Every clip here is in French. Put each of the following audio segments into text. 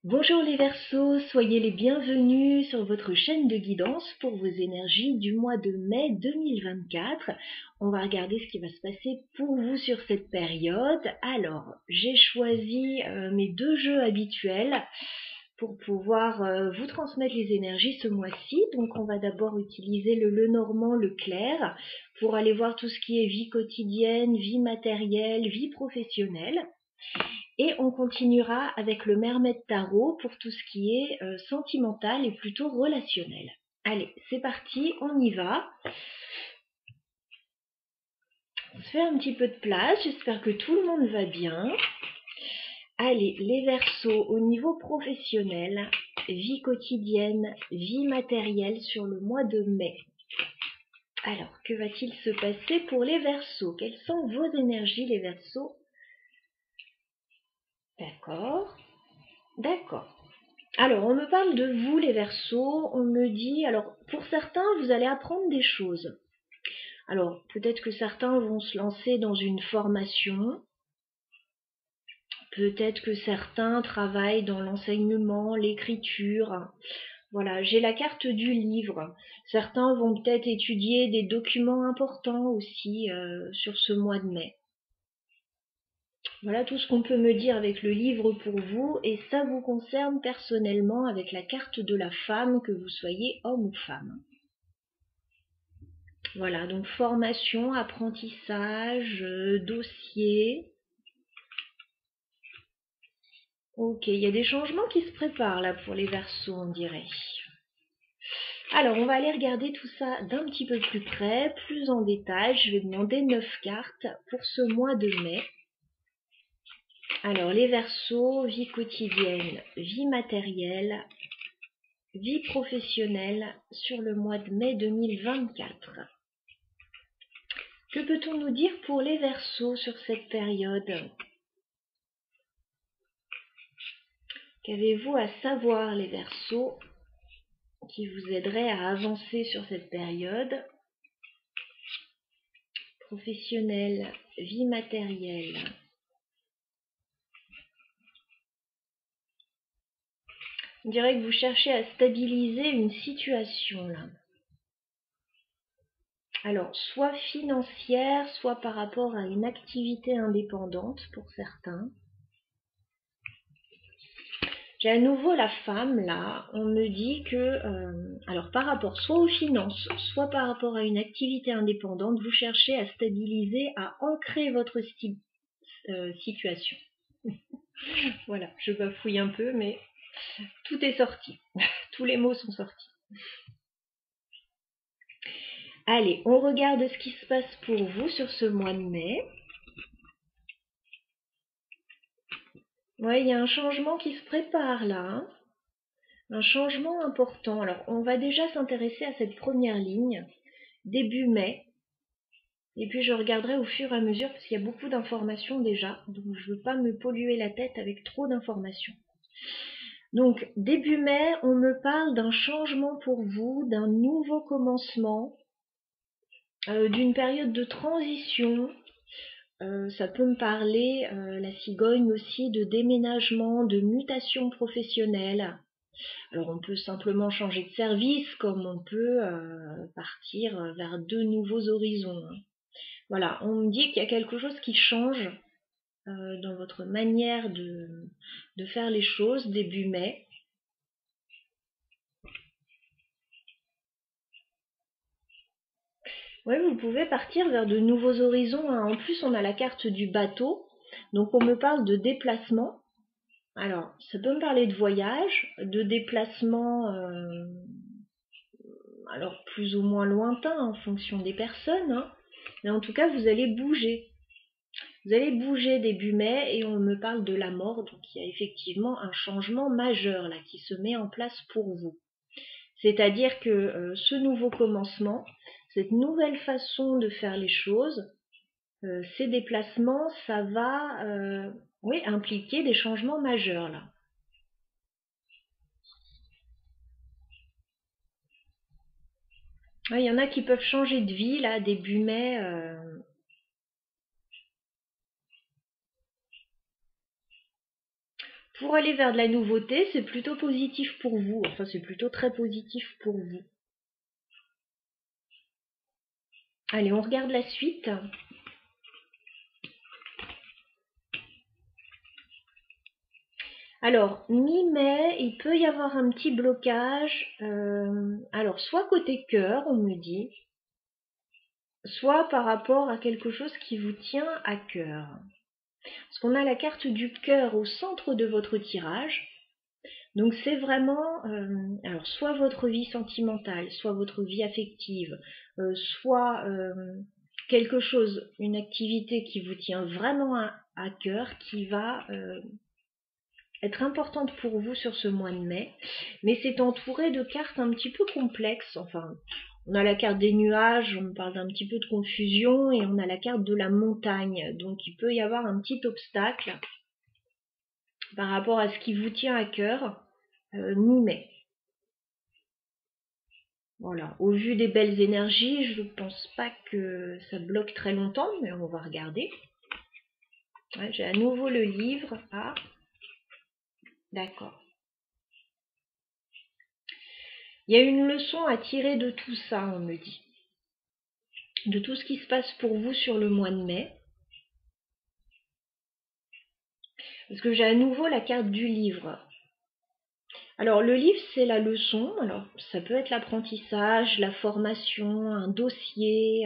Bonjour les Verseaux, soyez les bienvenus sur votre chaîne de guidance pour vos énergies du mois de mai 2024. On va regarder ce qui va se passer pour vous sur cette période. Alors, j'ai choisi mes deux jeux habituels pour pouvoir vous transmettre les énergies ce mois-ci. Donc, on va d'abord utiliser le Lenormand, le clair, pour aller voir tout ce qui est vie quotidienne, vie matérielle, vie professionnelle. Et on continuera avec le Mermaid Tarot pour tout ce qui est sentimental et plutôt relationnel. Allez, c'est parti, on y va. On se fait un petit peu de place, j'espère que tout le monde va bien. Allez, les Verseaux, au niveau professionnel, vie quotidienne, vie matérielle sur le mois de mai. Alors, que va-t-il se passer pour les Verseaux? Quelles sont vos énergies, les Verseaux? D'accord. Alors, on me parle de vous, les Verseaux. On me dit, alors, pour certains, vous allez apprendre des choses. Alors, peut-être que certains vont se lancer dans une formation. Peut-être que certains travaillent dans l'enseignement, l'écriture. Voilà, j'ai la carte du livre. Certains vont peut-être étudier des documents importants aussi sur ce mois de mai. Voilà tout ce qu'on peut me dire avec le livre pour vous, et ça vous concerne personnellement avec la carte de la femme, que vous soyez homme ou femme. Voilà, donc formation, apprentissage, dossier. Ok, il y a des changements qui se préparent là pour les Verseaux, on dirait. Alors, on va aller regarder tout ça d'un petit peu plus près, plus en détail. Je vais demander 9 cartes pour ce mois de mai. Alors, les Verseaux, vie quotidienne, vie matérielle, vie professionnelle sur le mois de mai 2024. Que peut-on nous dire pour les Verseaux sur cette période? Qu'avez-vous à savoir, les Verseaux, qui vous aiderait à avancer sur cette période? Professionnelle, vie matérielle. On dirait que vous cherchez à stabiliser une situation là. Alors, soit financière, soit par rapport à une activité indépendante pour certains. J'ai à nouveau la femme là. On me dit que, alors par rapport soit aux finances, soit par rapport à une activité indépendante, vous cherchez à stabiliser, à ancrer votre situation. Voilà, je bafouille un peu, mais tout est sorti. Tous les mots sont sortis. Allez, on regarde ce qui se passe pour vous sur ce mois de mai. Ouais, il y a un changement qui se prépare là, hein. Un changement important. Alors, on va déjà s'intéresser à cette première ligne, début mai. Et puis, je regarderai au fur et à mesure, parce qu'il y a beaucoup d'informations déjà. Donc, je ne veux pas me polluer la tête avec trop d'informations. Donc, début mai, on me parle d'un changement pour vous, d'un nouveau commencement, d'une période de transition. Ça peut me parler, la cigogne aussi, de déménagement, de mutation professionnelle. Alors on peut simplement changer de service, comme on peut partir vers de nouveaux horizons. Voilà, on me dit qu'il y a quelque chose qui change dans votre manière de faire les choses début mai. Oui, vous pouvez partir vers de nouveaux horizons, hein. En plus, on a la carte du bateau, donc on me parle de déplacement. Alors, ça peut me parler de voyage, de déplacement, alors plus ou moins lointain en fonction des personnes, hein. Mais en tout cas, vous allez bouger. Vous allez bouger début mai, et on me parle de la mort, donc il y a effectivement un changement majeur là qui se met en place pour vous. C'est-à-dire que ce nouveau commencement, cette nouvelle façon de faire les choses, ces déplacements, ça va impliquer des changements majeurs là. Il y en a qui peuvent changer de vie là début mai. pour aller vers de la nouveauté, c'est plutôt positif pour vous. Enfin, c'est plutôt très positif pour vous. Allez, on regarde la suite. Alors, mi-mai, il peut y avoir un petit blocage. Alors, soit côté cœur, on me dit, soit par rapport à quelque chose qui vous tient à cœur. Parce qu'on a la carte du cœur au centre de votre tirage. Donc c'est vraiment, alors soit votre vie sentimentale, soit votre vie affective, soit quelque chose, une activité qui vous tient vraiment à cœur, qui va être importante pour vous sur ce mois de mai. Mais c'est entouré de cartes un petit peu complexes. Enfin, on a la carte des nuages, on parle d'un petit peu de confusion, et on a la carte de la montagne. Donc il peut y avoir un petit obstacle par rapport à ce qui vous tient à cœur, mi-mai. Voilà, au vu des belles énergies, je ne pense pas que ça bloque très longtemps, mais on va regarder. Ouais, j'ai à nouveau le livre. Ah, d'accord. Il y a une leçon à tirer de tout ça, on me dit. De tout ce qui se passe pour vous sur le mois de mai. Parce que j'ai à nouveau la carte du livre. Alors le livre, c'est la leçon. Alors ça peut être l'apprentissage, la formation, un dossier.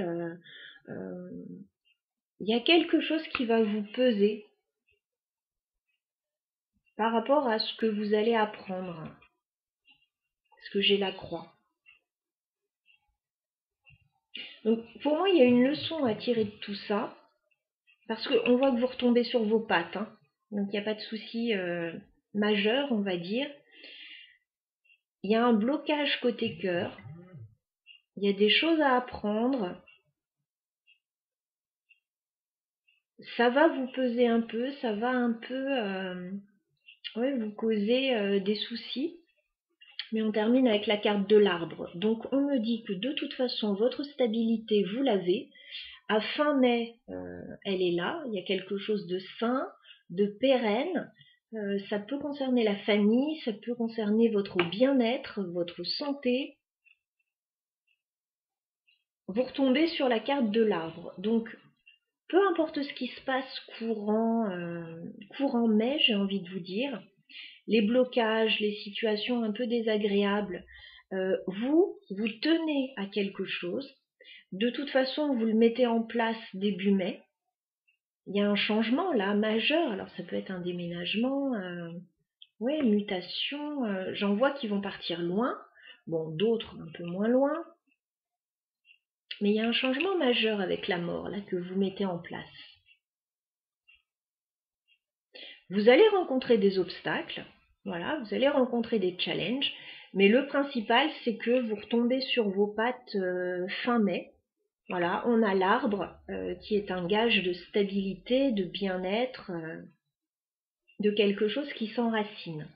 Il y a quelque chose qui va vous peser par rapport à ce que vous allez apprendre. Parce que j'ai la croix. Donc pour moi, il y a une leçon à tirer de tout ça. Parce qu'on voit que vous retombez sur vos pattes. Hein. Donc il n'y a pas de souci majeur, on va dire. Il y a un blocage côté cœur. Il y a des choses à apprendre. Ça va vous peser un peu, ça va un peu vous causer des soucis. Mais on termine avec la carte de l'arbre. Donc on me dit que de toute façon, votre stabilité, vous l'avez. À fin mai, elle est là. Il y a quelque chose de sain, de pérenne. Ça peut concerner la famille, ça peut concerner votre bien-être, votre santé. Vous retombez sur la carte de l'arbre. Donc, peu importe ce qui se passe courant mai, j'ai envie de vous dire, les blocages, les situations un peu désagréables, vous tenez à quelque chose. De toute façon, vous le mettez en place début mai. Il y a un changement là majeur. Alors ça peut être un déménagement, mutation. J'en vois qui vont partir loin. Bon, d'autres un peu moins loin. Mais il y a un changement majeur avec la mort là que vous mettez en place. Vous allez rencontrer des obstacles. Voilà, vous allez rencontrer des challenges. Mais le principal, c'est que vous retombez sur vos pattes fin mai. Voilà, on a l'arbre qui est un gage de stabilité, de bien-être, de quelque chose qui s'enracine.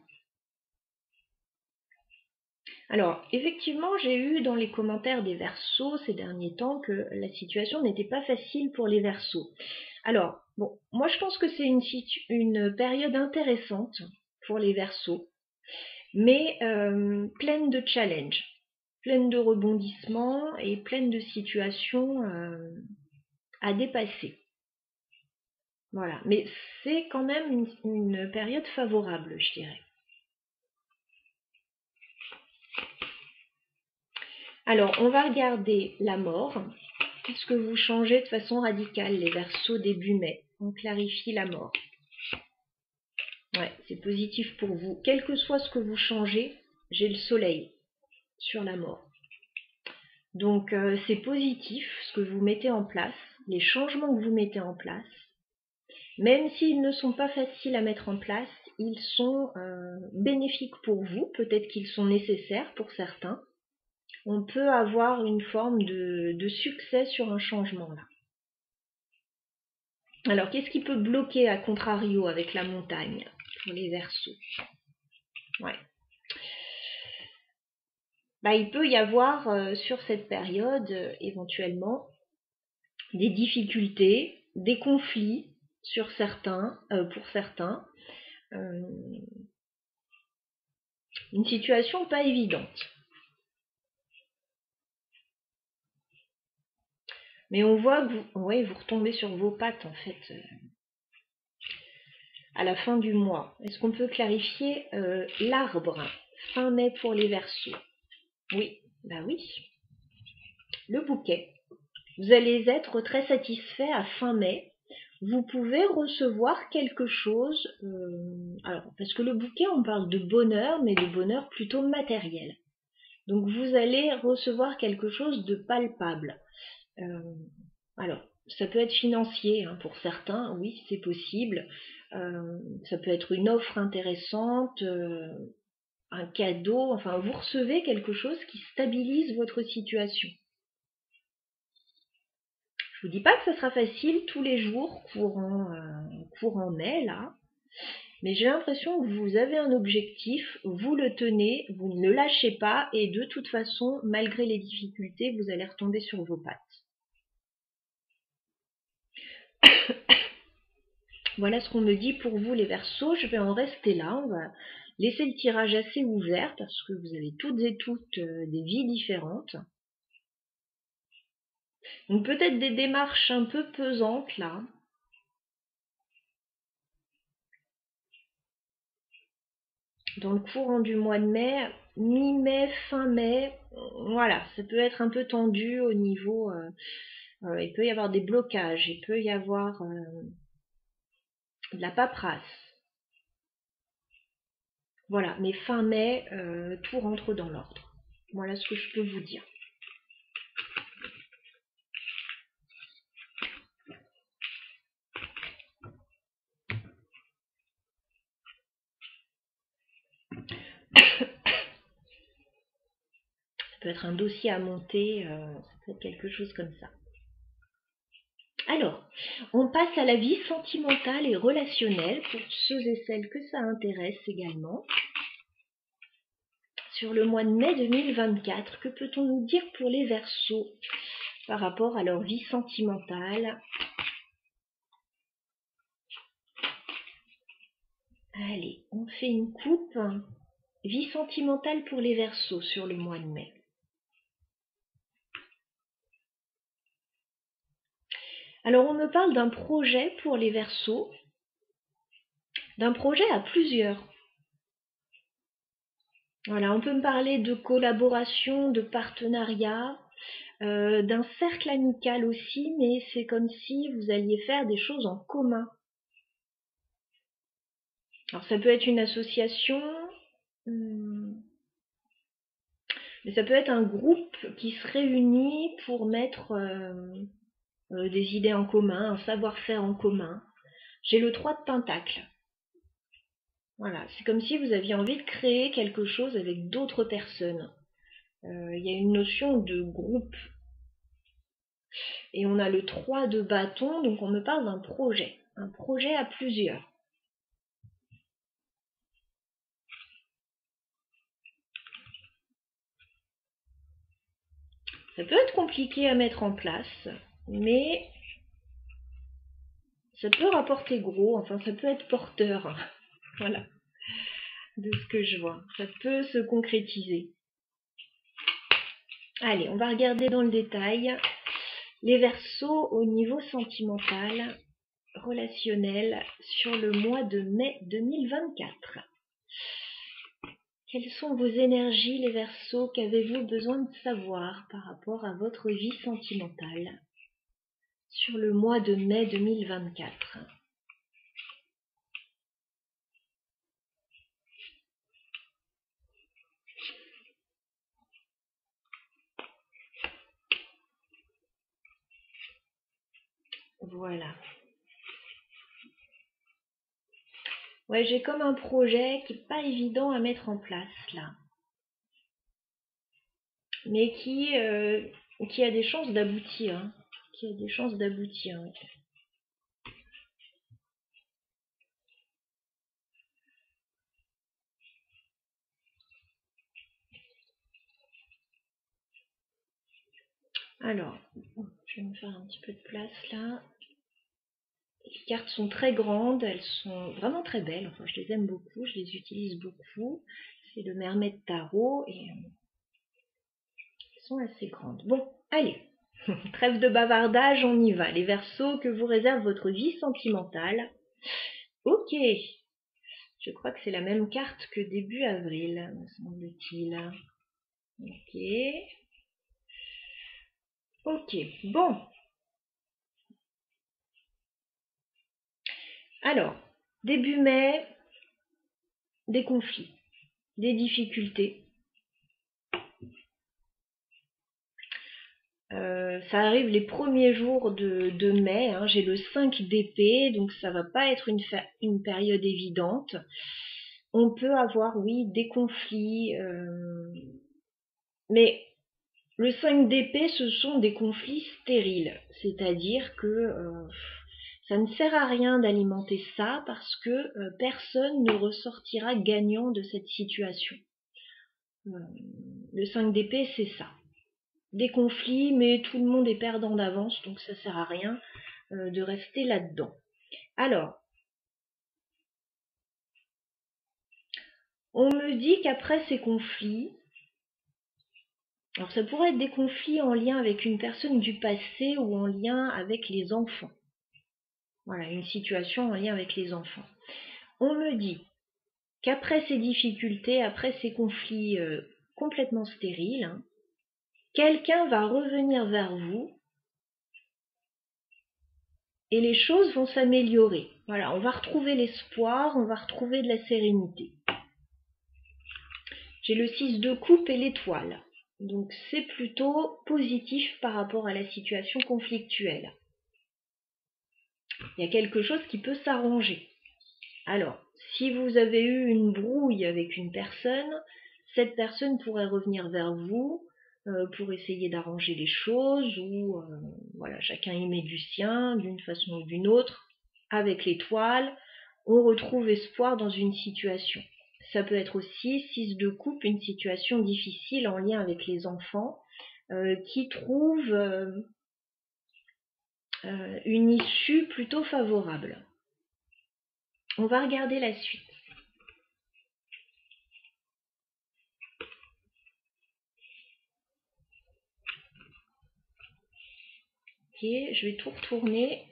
Alors, effectivement, j'ai eu dans les commentaires des Verseaux ces derniers temps que la situation n'était pas facile pour les Verseaux. Alors, bon, moi je pense que c'est une période intéressante pour les Verseaux, mais pleine de challenges, pleine de rebondissements et pleine de situations à dépasser. Voilà, mais c'est quand même une période favorable, je dirais. Alors, on va regarder la mort. Qu'est-ce que vous changez de façon radicale, les Verseaux début mai? On clarifie la mort. Ouais, c'est positif pour vous. Quel que soit ce que vous changez, j'ai le soleil sur la mort. Donc, c'est positif ce que vous mettez en place, les changements que vous mettez en place. Même s'ils ne sont pas faciles à mettre en place, ils sont bénéfiques pour vous. Peut-être qu'ils sont nécessaires pour certains. On peut avoir une forme de succès sur un changement là. Alors, qu'est-ce qui peut bloquer à contrario avec la montagne pour les Verseaux? Ouais. Il peut y avoir sur cette période éventuellement des difficultés, des conflits pour certains. Une situation pas évidente. Mais on voit que vous retombez sur vos pattes en fait à la fin du mois. Est-ce qu'on peut clarifier l'arbre fin mai pour les Verseaux? Oui, bah oui. Le bouquet. Vous allez être très satisfait à fin mai. Vous pouvez recevoir quelque chose. Alors, parce que le bouquet, on parle de bonheur, mais de bonheur plutôt matériel. Donc, vous allez recevoir quelque chose de palpable. Alors, ça peut être financier hein, pour certains, oui, c'est possible. Ça peut être une offre intéressante, un cadeau. Enfin, vous recevez quelque chose qui stabilise votre situation. Je vous dis pas que ce sera facile tous les jours, courant mai, là. Mais j'ai l'impression que vous avez un objectif, vous le tenez, vous ne le lâchez pas, et de toute façon, malgré les difficultés, vous allez retomber sur vos pattes. Voilà ce qu'on me dit pour vous les Verseaux. Je vais en rester là. On va laisser le tirage assez ouvert parce que vous avez toutes et toutes des vies différentes. Donc peut-être des démarches un peu pesantes là. Dans le courant du mois de mai, mi-mai, fin mai, voilà, ça peut être un peu tendu au niveau... il peut y avoir des blocages, il peut y avoir de la paperasse. Voilà, mais fin mai, tout rentre dans l'ordre. Voilà ce que je peux vous dire. Ça peut être un dossier à monter, ça peut être quelque chose comme ça. Alors, on passe à la vie sentimentale et relationnelle pour ceux et celles que ça intéresse également. Sur le mois de mai 2024, que peut-on nous dire pour les Verseaux par rapport à leur vie sentimentale? Allez, on fait une coupe. Vie sentimentale pour les Verseaux sur le mois de mai. Alors, on me parle d'un projet pour les Verseaux, d'un projet à plusieurs. Voilà, on peut me parler de collaboration, de partenariat, d'un cercle amical aussi, mais c'est comme si vous alliez faire des choses en commun. Alors ça peut être une association, mais ça peut être un groupe qui se réunit pour mettre des idées en commun, un savoir-faire en commun. J'ai le 3 de Pentacle. Voilà, c'est comme si vous aviez envie de créer quelque chose avec d'autres personnes. Il y a une notion de groupe. Et on a le 3 de bâton, donc on me parle d'un projet. Un projet à plusieurs. Ça peut être compliqué à mettre en place, mais ça peut rapporter gros, enfin ça peut être porteur. Voilà, de ce que je vois. Ça peut se concrétiser. Allez, on va regarder dans le détail les Verseaux au niveau sentimental, relationnel, sur le mois de mai 2024. Quelles sont vos énergies, les Verseaux? Qu'avez-vous besoin de savoir par rapport à votre vie sentimentale sur le mois de mai 2024? Voilà. Ouais, j'ai comme un projet qui n'est pas évident à mettre en place là, mais qui a des chances d'aboutir. Hein. Qui a des chances d'aboutir. Ouais. Alors, je vais me faire un petit peu de place là. Les cartes sont très grandes, elles sont vraiment très belles. Enfin, je les aime beaucoup, je les utilise beaucoup. C'est le Mermaid Tarot et elles sont assez grandes. Bon, allez, trêve de bavardage, on y va. Les Verseaux, que vous réserve votre vie sentimentale? Ok, je crois que c'est la même carte que début avril, me semble-t-il. Ok, bon. Alors, début mai, des conflits, des difficultés. Ça arrive les premiers jours de mai, hein, j'ai le 5 d'épée, donc ça va pas être une période évidente. On peut avoir, oui, des conflits, mais le 5 d'épée, ce sont des conflits stériles, c'est-à-dire que ça ne sert à rien d'alimenter ça parce que personne ne ressortira gagnant de cette situation. Le 5 d'épée, c'est ça. Des conflits, mais tout le monde est perdant d'avance, donc ça sert à rien de rester là-dedans. Alors, on me dit qu'après ces conflits, alors ça pourrait être des conflits en lien avec une personne du passé ou en lien avec les enfants. Voilà, une situation en lien avec les enfants. On me dit qu'après ces difficultés, après ces conflits complètement stériles, hein, quelqu'un va revenir vers vous et les choses vont s'améliorer. Voilà, on va retrouver l'espoir, on va retrouver de la sérénité. J'ai le 6 de coupe et l'étoile. Donc c'est plutôt positif par rapport à la situation conflictuelle. Il y a quelque chose qui peut s'arranger. Alors, si vous avez eu une brouille avec une personne, cette personne pourrait revenir vers vous pour essayer d'arranger les choses ou voilà, chacun y met du sien d'une façon ou d'une autre. Avec l'étoile, on retrouve espoir dans une situation. Ça peut être aussi 6 de coupe, une situation difficile en lien avec les enfants qui trouvent une issue plutôt favorable. On va regarder la suite. Ok, je vais tout retourner.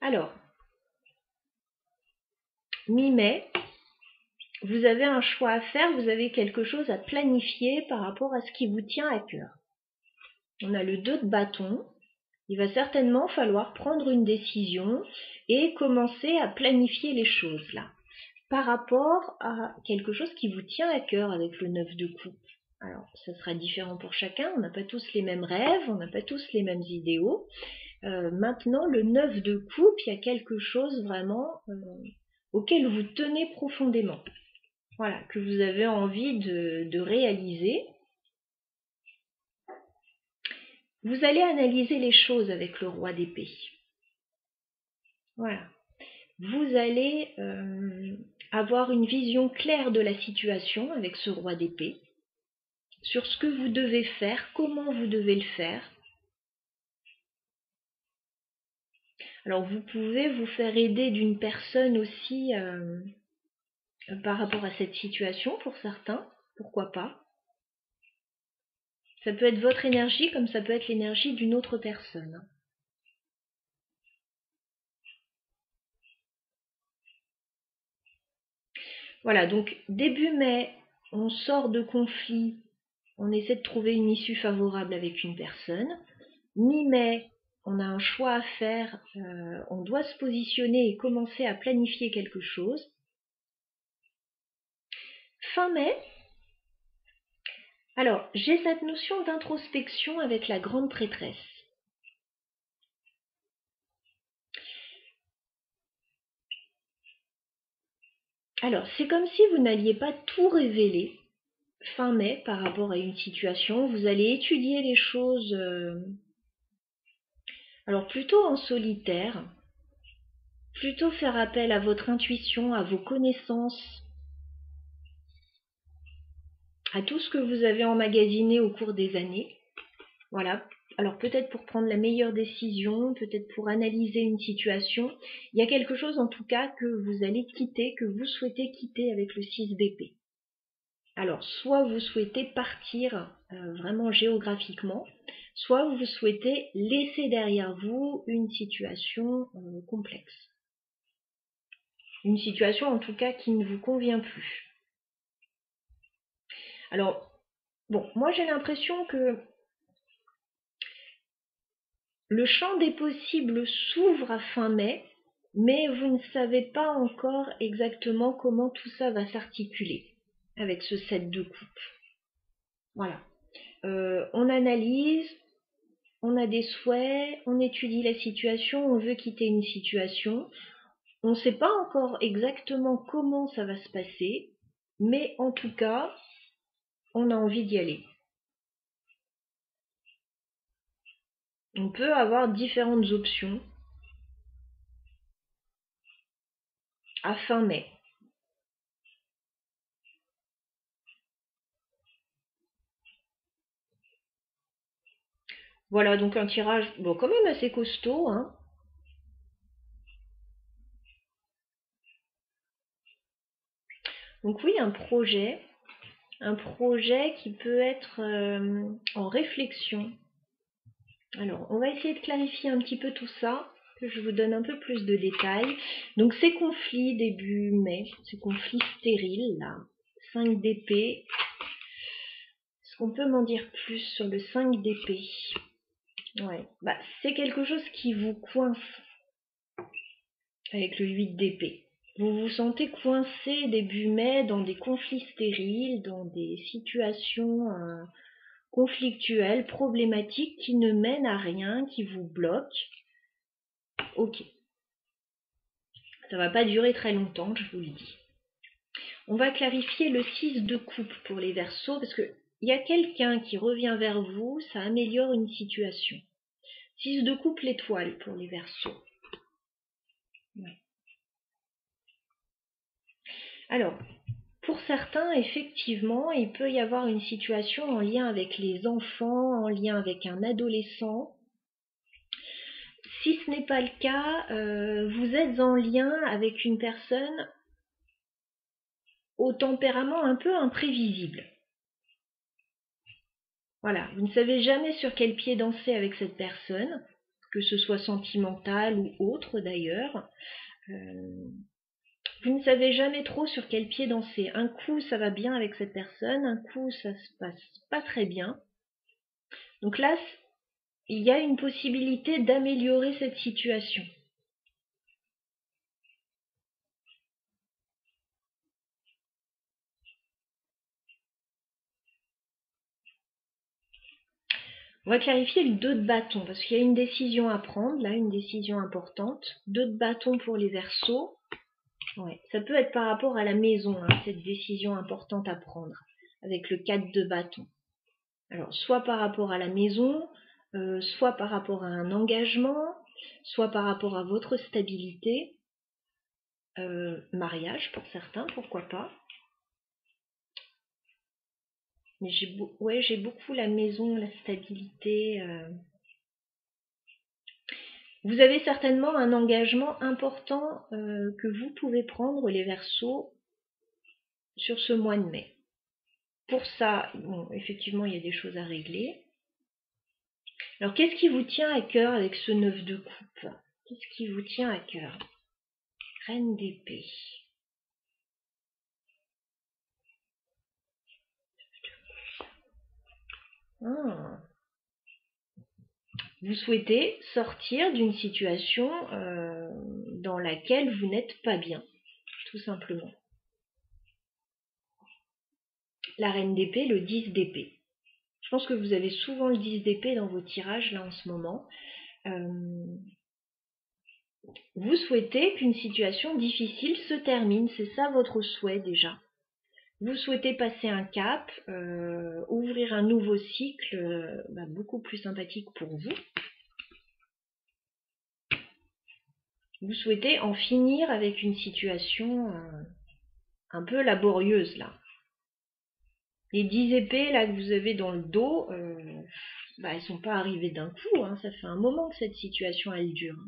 Alors, mi-mai, vous avez un choix à faire, vous avez quelque chose à planifier par rapport à ce qui vous tient à cœur. On a le 2 de bâton. Il va certainement falloir prendre une décision et commencer à planifier les choses là, par rapport à quelque chose qui vous tient à cœur avec le 9 de coupe. Alors, ça sera différent pour chacun, on n'a pas tous les mêmes rêves, on n'a pas tous les mêmes idéaux. Maintenant, le 9 de coupe, il y a quelque chose vraiment auquel vous tenez profondément. Voilà, que vous avez envie de réaliser. Vous allez analyser les choses avec le roi d'épée. Voilà. Vous allez avoir une vision claire de la situation avec ce roi d'épée, sur ce que vous devez faire, comment vous devez le faire. Alors vous pouvez vous faire aider d'une personne aussi par rapport à cette situation pour certains, pourquoi pas. Ça peut être votre énergie comme ça peut être l'énergie d'une autre personne. Voilà, donc début mai, on sort de conflit, on essaie de trouver une issue favorable avec une personne. Mi-mai, on a un choix à faire, on doit se positionner et commencer à planifier quelque chose. Fin mai, alors j'ai cette notion d'introspection avec la grande prêtresse. Alors c'est comme si vous n'alliez pas tout révéler fin mai par rapport à une situation, vous allez étudier les choses alors plutôt en solitaire. Plutôt faire appel à votre intuition, à vos connaissances, à tout ce que vous avez emmagasiné au cours des années. Voilà. Alors peut-être pour prendre la meilleure décision, peut-être pour analyser une situation. Il y a quelque chose en tout cas que vous allez quitter, que vous souhaitez quitter avec le 6 d'épée. Alors soit vous souhaitez partir vraiment géographiquement, soit vous souhaitez laisser derrière vous une situation complexe. Une situation en tout cas qui ne vous convient plus. Alors, bon, moi j'ai l'impression que le champ des possibles s'ouvre à fin mai, mais vous ne savez pas encore exactement comment tout ça va s'articuler avec ce 7 de coupe. Voilà. On analyse, on a des souhaits, on étudie la situation, on veut quitter une situation. On ne sait pas encore exactement comment ça va se passer, mais en tout cas, on a envie d'y aller. On peut avoir différentes options à fin mai. Voilà, donc un tirage, bon, quand même assez costaud, hein. Donc oui, un projet qui peut être en réflexion. Alors, on va essayer de clarifier un petit peu tout ça, que je vous donne un peu plus de détails. Donc ces conflits début mai, ces conflits stériles, là, 5 d'épée. Est-ce qu'on peut m'en dire plus sur le 5 d'épée? Ouais, bah c'est quelque chose qui vous coince avec le 8 d'épée. Vous vous sentez coincé début mai dans des conflits stériles, dans des situations conflictuelles, problématiques qui ne mènent à rien, qui vous bloquent. Ok. Ça va pas durer très longtemps, je vous le dis. On va clarifier le 6 de coupe pour les Verseaux, parce que il y a quelqu'un qui revient vers vous, ça améliore une situation. 6 de coupe, l'étoile pour les Verseaux. Ouais. Alors, pour certains, effectivement, il peut y avoir une situation en lien avec les enfants, en lien avec un adolescent. Si ce n'est pas le cas, vous êtes en lien avec une personne au tempérament un peu imprévisible. Voilà, vous ne savez jamais sur quel pied danser avec cette personne, que ce soit sentimental ou autre d'ailleurs. Vous ne savez jamais trop sur quel pied danser. Un coup, ça va bien avec cette personne, un coup, ça se passe pas très bien. Donc là, il y a une possibilité d'améliorer cette situation. On va clarifier le 2 de bâton, parce qu'il y a une décision à prendre, là, une décision importante. 2 de bâton pour les Verseaux. Ouais, ça peut être par rapport à la maison, hein, cette décision importante à prendre, avec le 4 de bâton. Alors, soit par rapport à la maison, soit par rapport à un engagement, soit par rapport à votre stabilité, mariage pour certains, pourquoi pas. Mais j'ai beaucoup la maison, la stabilité. Vous avez certainement un engagement important que vous pouvez prendre, les Verseaux, sur ce mois de mai. Pour ça, bon, effectivement, il y a des choses à régler. Alors, qu'est-ce qui vous tient à cœur avec ce 9 de coupe? Qu'est-ce qui vous tient à cœur? Reine d'épée. Ah. Vous souhaitez sortir d'une situation dans laquelle vous n'êtes pas bien, tout simplement. La reine d'épée, le 10 d'épée. Je pense que vous avez souvent le 10 d'épée dans vos tirages là en ce moment. Vous souhaitez qu'une situation difficile se termine, c'est ça votre souhait déjà. Vous souhaitez passer un cap, ouvrir un nouveau cycle beaucoup plus sympathique pour vous. Vous souhaitez en finir avec une situation un peu laborieuse là. Les 10 épées là que vous avez dans le dos, elles sont pas arrivées d'un coup, hein. Ça fait un moment que cette situation elle dure.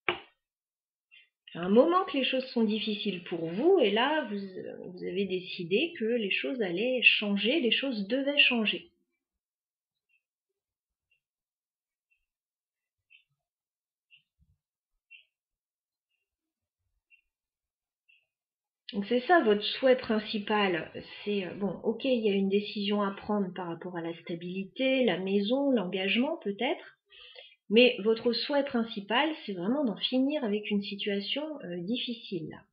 Ça fait un moment que les choses sont difficiles pour vous et là vous avez décidé que les choses allaient changer, les choses devaient changer. Donc c'est ça votre souhait principal, c'est bon, ok, il y a une décision à prendre par rapport à la stabilité, la maison, l'engagement peut-être, mais votre souhait principal, c'est vraiment d'en finir avec une situation difficile, là.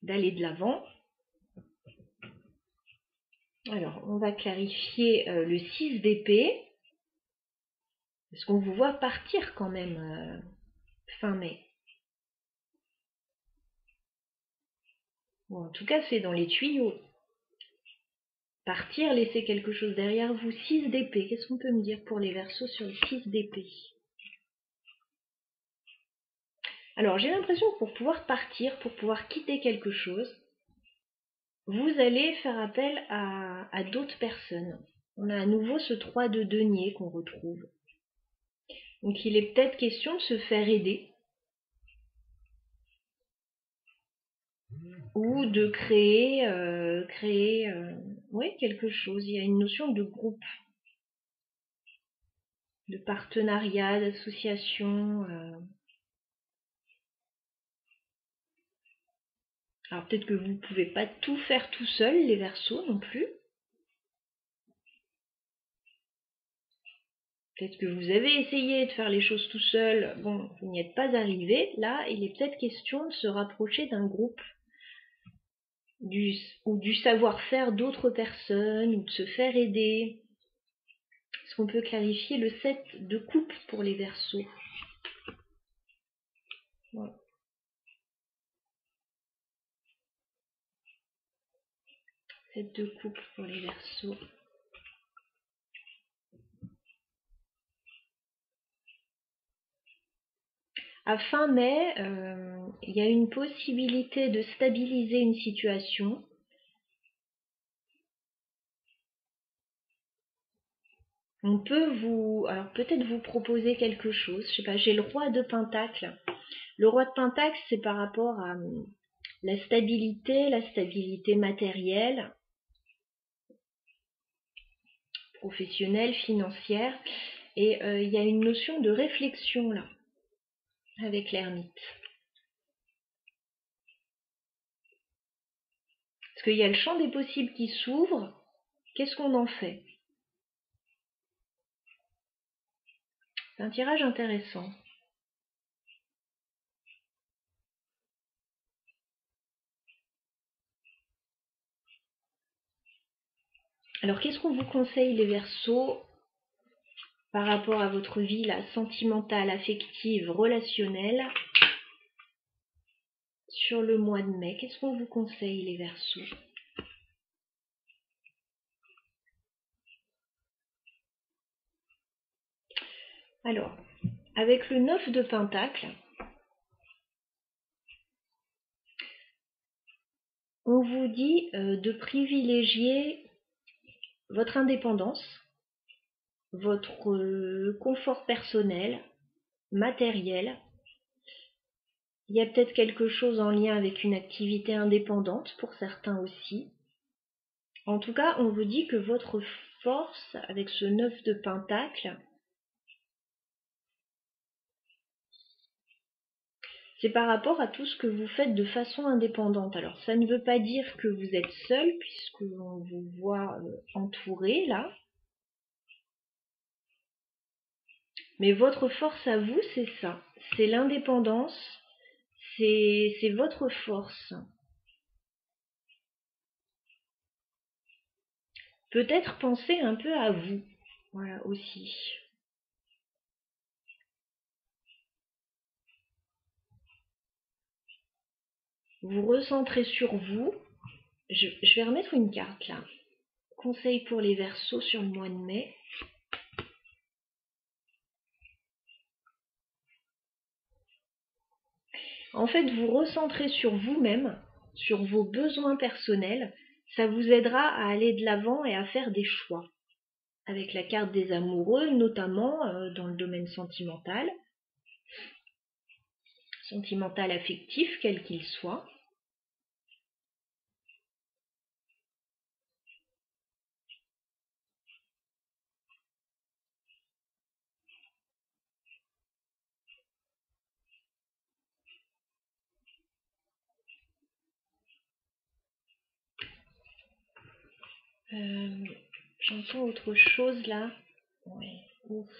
D'aller de l'avant. Alors, on va clarifier le 6 d'épée, parce qu'on vous voit partir quand même fin mai. Bon, en tout cas, c'est dans les tuyaux. Partir, laisser quelque chose derrière vous. 6 d'épée, qu'est-ce qu'on peut me dire pour les Verseaux sur le 6 d'épée? Alors, j'ai l'impression que pour pouvoir partir, pour pouvoir quitter quelque chose, vous allez faire appel à d'autres personnes. On a à nouveau ce 3 de denier qu'on retrouve. Donc, il est peut-être question de se faire aider. Ou de créer quelque chose. Il y a une notion de groupe, de partenariat, d'association. Alors peut-être que vous ne pouvez pas tout faire tout seul, les Verseaux non plus. Peut-être que vous avez essayé de faire les choses tout seul, bon, vous n'y êtes pas arrivé. Là, il est peut-être question de se rapprocher d'un groupe, ou du savoir-faire d'autres personnes, ou de se faire aider. Est-ce qu'on peut clarifier le 7 de coupe pour les Verseaux? Voilà. 7 de coupe pour les Verseaux. À fin mai, il y a une possibilité de stabiliser une situation. On peut peut-être vous proposer quelque chose. Je sais pas, j'ai le roi de Pentacle. Le roi de Pentacle, c'est par rapport à la stabilité matérielle, professionnelle, financière. Et il y a une notion de réflexion là, avec l'ermite. Parce qu'il y a le champ des possibles qui s'ouvre. Qu'est-ce qu'on en fait? C'est un tirage intéressant. Alors, qu'est-ce qu'on vous conseille, les Verseaux, par rapport à votre vie là, sentimentale, affective, relationnelle, sur le mois de mai? Qu'est-ce qu'on vous conseille, les Verseaux? Alors, avec le 9 de Pentacle, on vous dit de privilégier votre indépendance, votre confort personnel, matériel. Il y a peut-être quelque chose en lien avec une activité indépendante pour certains aussi. En tout cas, on vous dit que votre force, avec ce 9 de Pentacle, c'est par rapport à tout ce que vous faites de façon indépendante. Alors, ça ne veut pas dire que vous êtes seul, puisqu'on vous voit entouré, là. Mais votre force à vous, c'est ça. C'est l'indépendance. C'est votre force. Peut-être penser un peu à vous. Voilà, aussi. Vous recentrez sur vous. Je vais remettre une carte, là. Conseil pour les Verseaux sur le mois de mai. En fait, vous recentrez sur vous-même, sur vos besoins personnels. Ça vous aidera à aller de l'avant et à faire des choix. Avec la carte des amoureux, notamment dans le domaine sentimental affectif, quel qu'il soit. J'entends autre chose là. Ouais. Ouf.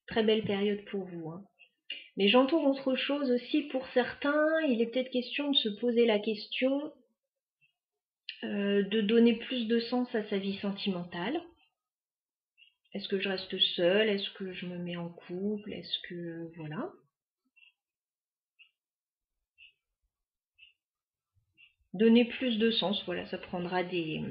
Très belle période pour vous. Hein. Mais j'entends autre chose aussi pour certains. Il est peut-être question de se poser la question de donner plus de sens à sa vie sentimentale. Est-ce que je reste seule? Est-ce que je me mets en couple? Est-ce que... Voilà. Donner plus de sens, voilà, ça prendra des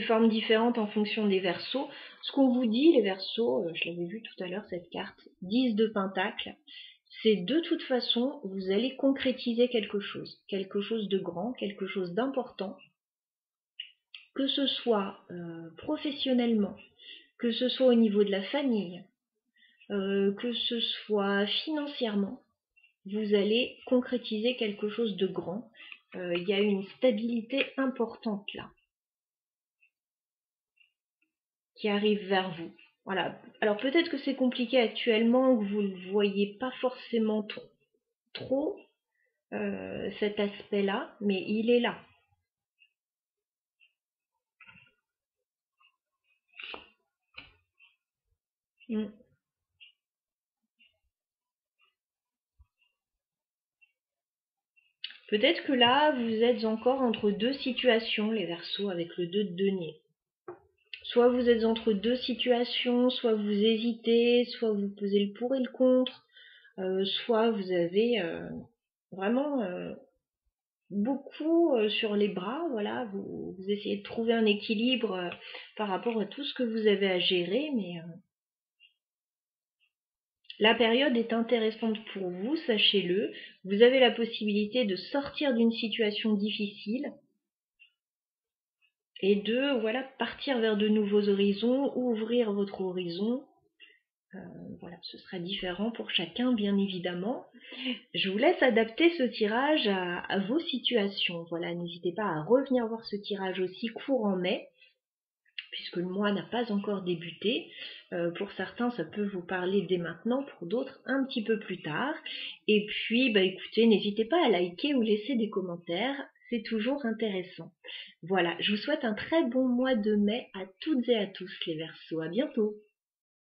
formes différentes en fonction des Verseaux. Ce qu'on vous dit, les Verseaux, je l'avais vu tout à l'heure, cette carte, 10 de Pentacle, c'est de toute façon, vous allez concrétiser quelque chose de grand, quelque chose d'important, que ce soit professionnellement, que ce soit au niveau de la famille, que ce soit financièrement, vous allez concrétiser quelque chose de grand. Il y a une stabilité importante là, qui arrive vers vous. Voilà. Alors peut-être que c'est compliqué actuellement, que vous ne voyez pas forcément trop cet aspect-là, mais il est là. Peut-être que là, vous êtes encore entre deux situations, les Verseaux, avec le 2 de denier. Soit vous êtes entre deux situations, soit vous hésitez, soit vous pesez le pour et le contre, soit vous avez vraiment beaucoup sur les bras, voilà, vous essayez de trouver un équilibre par rapport à tout ce que vous avez à gérer, mais la période est intéressante pour vous, sachez-le. Vous avez la possibilité de sortir d'une situation difficile et de voilà partir vers de nouveaux horizons, ouvrir votre horizon. Voilà, ce sera différent pour chacun, bien évidemment. Je vous laisse adapter ce tirage à vos situations. Voilà, n'hésitez pas à revenir voir ce tirage aussi court en mai, puisque le mois n'a pas encore débuté. Pour certains, ça peut vous parler dès maintenant, pour d'autres, un petit peu plus tard. Et puis, écoutez, n'hésitez pas à liker ou laisser des commentaires, c'est toujours intéressant. Voilà, je vous souhaite un très bon mois de mai à toutes et à tous les Verseaux. À bientôt!